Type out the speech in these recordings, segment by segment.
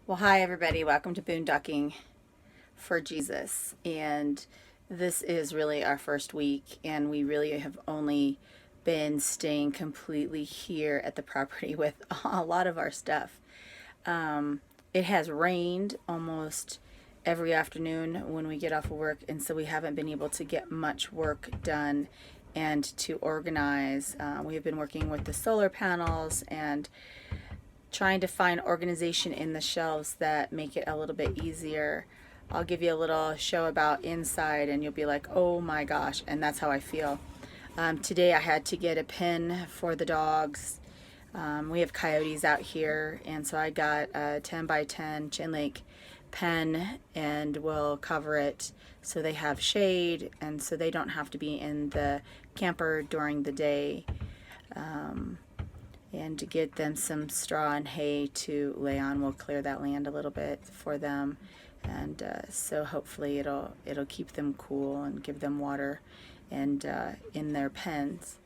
Well, hi everybody. Welcome to Boondocking for Jesus. And this is really our first week, and we really have only been staying completely here at the property with a lot of our stuff. It has rained almost every afternoon when we get off of work, and so we haven't been able to get much work done and to organize. We have been working with the solar panels and trying to find organization in the shelves that make it a little bit easier. I'll give you a little show about inside, and you'll be like, oh my gosh, and that's how I feel. Today I had to get a pen for the dogs. We have coyotes out here, and so I got a 10 by 10 Chin Lake pen, and we'll cover it so they have shade and so they don't have to be in the camper during the day. And to get them some straw and hay to lay on. We'll clear that land a little bit for them, and so hopefully it'll keep them cool and give them water and in their pens.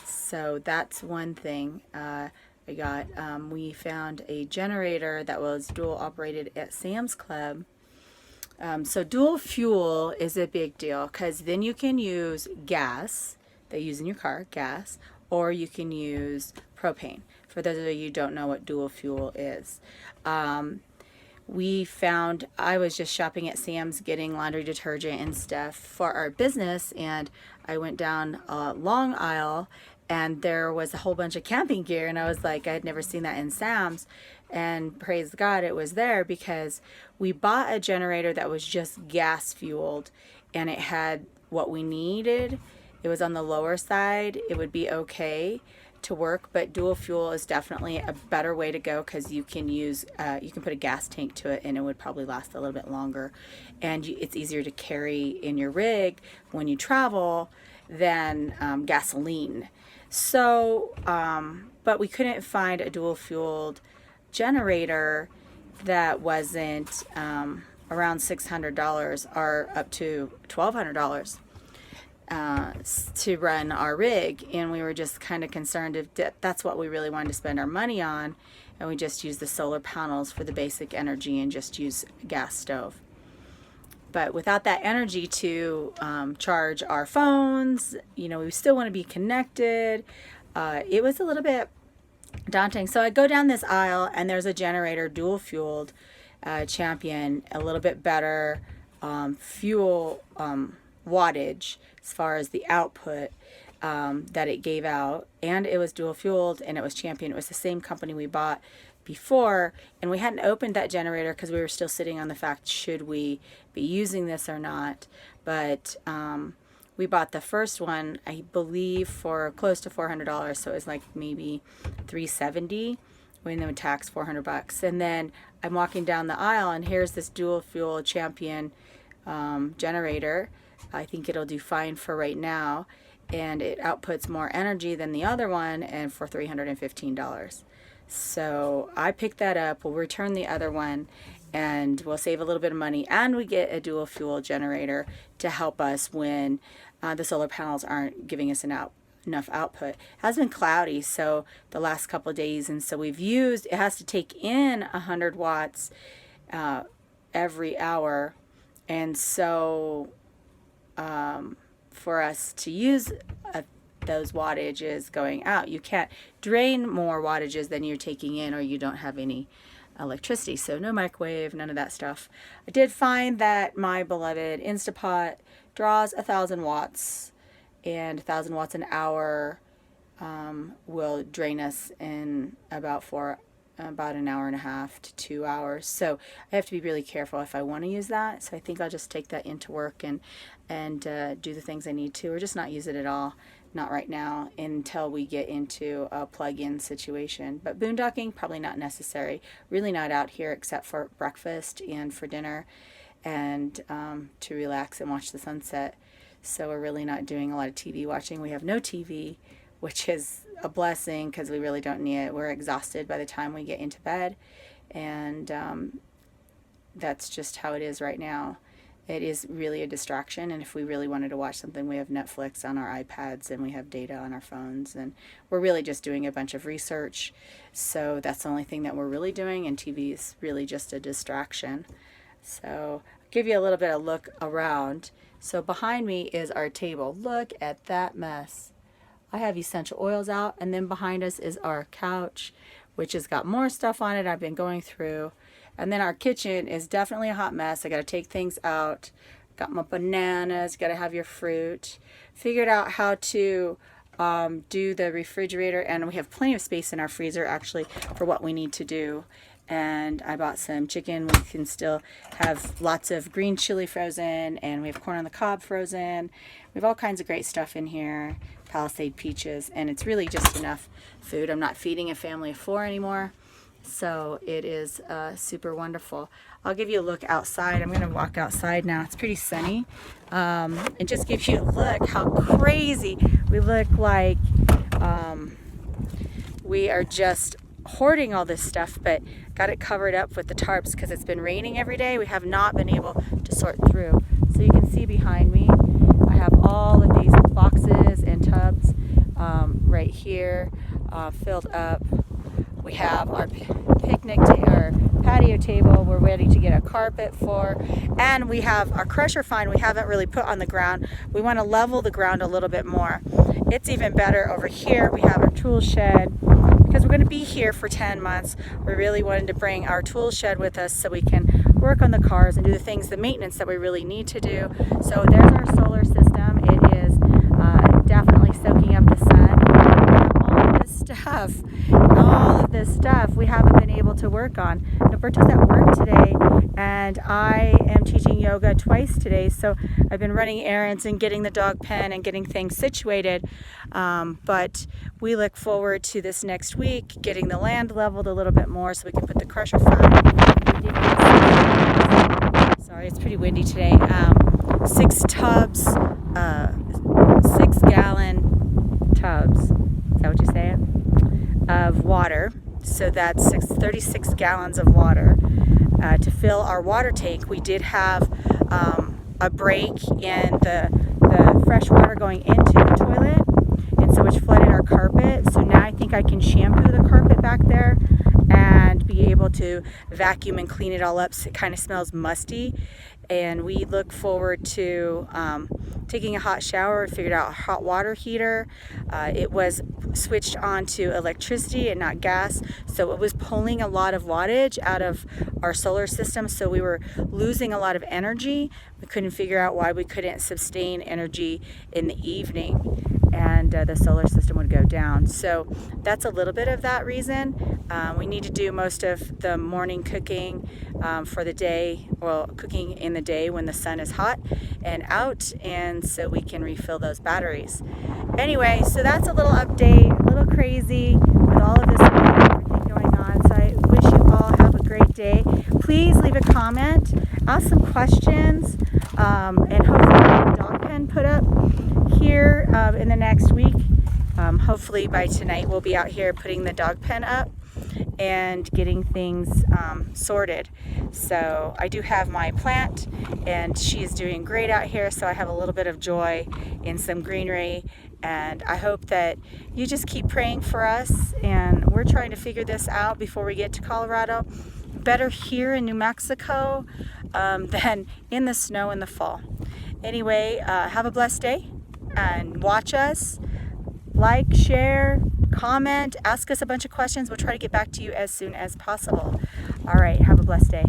So that's one thing. We found a generator that was dual operated at Sam's Club. So dual fuel is a big deal because then you can use gas that you use in your car, gas, or you can use propane. For those of you who don't know what dual fuel is, I was just shopping at Sam's getting laundry detergent and stuff for our business, and I went down a long aisle and there was a whole bunch of camping gear, and I was like, I had never seen that in Sam's, and praise God it was there because we bought a generator that was just gas fueled, and it had what we needed. It was on the lower side. It would be okay to work, but dual fuel is definitely a better way to go because you can put a gas tank to it, and it would probably last a little bit longer, and it's easier to carry in your rig when you travel than gasoline. So, but we couldn't find a dual fueled generator that wasn't around $600 or up to $1,200 to run our rig, and we were just kind of concerned if that's what we really wanted to spend our money on, and we just use the solar panels for the basic energy and just use a gas stove. But without that energy to charge our phones, we still want to be connected. It was a little bit daunting. So I go down this aisle, and there's a generator, dual fueled, Champion, a little bit better fuel wattage as far as the output that it gave out, and it was dual fueled, and it was Champion. It was the same company we bought before, and we hadn't opened that generator because we were still sitting on the fact, should we be using this or not. But we bought the first one, I believe, for close to $400, so it was like maybe $370 when they would tax $400. And then I'm walking down the aisle, and here's this dual fuel Champion generator. I think it'll do fine for right now, and it outputs more energy than the other one, and for $315. So I picked that up. We'll return the other one, and we'll save a little bit of money, and we get a dual fuel generator to help us when the solar panels aren't giving us enough output. It has been cloudy so the last couple of days, and so it has to take in 100 watts every hour, and so for us to use those wattages going out, you can't drain more wattages than you're taking in, or you don't have any electricity. So no microwave, none of that stuff. I did find that my beloved Instapot draws 1,000 watts, and 1,000 watts an hour will drain us in about an hour and a half to 2 hours. So I have to be really careful if I want to use that. So I think I'll just take that into work and do the things I need to, or just not use it at all. Not right now until we get into a plug-in situation. But boondocking, probably not necessary. Really not out here except for breakfast and for dinner, and to relax and watch the sunset. So we're really not doing a lot of TV watching. We have no TV, which is a blessing because we really don't need it. We're exhausted by the time we get into bed, and that's just how it is right now. it is really a distraction. And if we really wanted to watch something, we have Netflix on our iPads and we have data on our phones, and we're really just doing a bunch of research. So that's the only thing that we're really doing, and TV is really just a distraction. So I'll give you a little bit of look around. So behind me is our table. Look at that mess. I have essential oils out, and then behind us is our couch, which has got more stuff on it I've been going through. And then our kitchen is definitely a hot mess. I got to take things out. Got my bananas, got to have your fruit. Figured out how to do the refrigerator, and we have plenty of space in our freezer actually for what we need to do. And I bought some chicken. We can still have lots of green chili frozen, and we have corn on the cob frozen. We have all kinds of great stuff in here. Palisade peaches, and it's really just enough food. I'm not feeding a family of 4 anymore, so it is super wonderful. I'll give you a look outside. I'm going to walk outside now. It's pretty sunny, and just give you a look how crazy we look like. We are just hoarding all this stuff, but got it covered up with the tarps because it's been raining every day. We have not been able to sort through. So you can see behind me, I have all of these boxes and tubs right here filled up. We have our picnic our patio table we're ready to get a carpet for, and we have our crusher fine we haven't really put on the ground. We want to level the ground a little bit more. It's even better over here. We have our tool shed because we're going to be here for 10 months. We really wanted to bring our tool shed with us so we can work on the cars and do the things, the maintenance that we really need to do. So there's our solar system. It is definitely soaking up the sun. All of this stuff we haven't been able to work on. Roberto's at work today, and I am teaching yoga twice today, so I've been running errands and getting the dog pen and getting things situated, but we look forward to this next week, getting the land leveled a little bit more so we can put the crusher fine. Sorry, it's pretty windy today. 6 tubs, 6-gallon tubs, is that what you say it? Of water. So that's 36 gallons of water to fill our water tank. We did have a break in the fresh water going into the toilet, and so which flooded our carpet. So now I think I can shampoo the carpet back there and be able to vacuum and clean it all up so it kind of smells musty. And we look forward to taking a hot shower. Figured out a hot water heater. It was switched on to electricity and not gas, so it was pulling a lot of wattage out of our solar system, so we were losing a lot of energy. We couldn't figure out why we couldn't sustain energy in the evening, and the solar system would go down. So that's a little bit of that reason. We need to do most of the morning cooking for the day, well, cooking in the day when the sun is hot and out, and so we can refill those batteries. Anyway, so that's a little update, a little crazy with all of this and everything going on. So I wish you all have a great day. Please leave a comment, ask some questions, and hopefully get the dog pen put up here in the next week. Hopefully by tonight we'll be out here putting the dog pen up and getting things sorted. So I do have my plant, and she is doing great out here, so I have a little bit of joy in some greenery, and I hope that you just keep praying for us, and we're trying to figure this out before we get to Colorado. Better here in New Mexico than in the snow in the fall. Anyway, have a blessed day, and watch us. Like, share, comment, ask us a bunch of questions. We'll try to get back to you as soon as possible. All right, have a blessed day.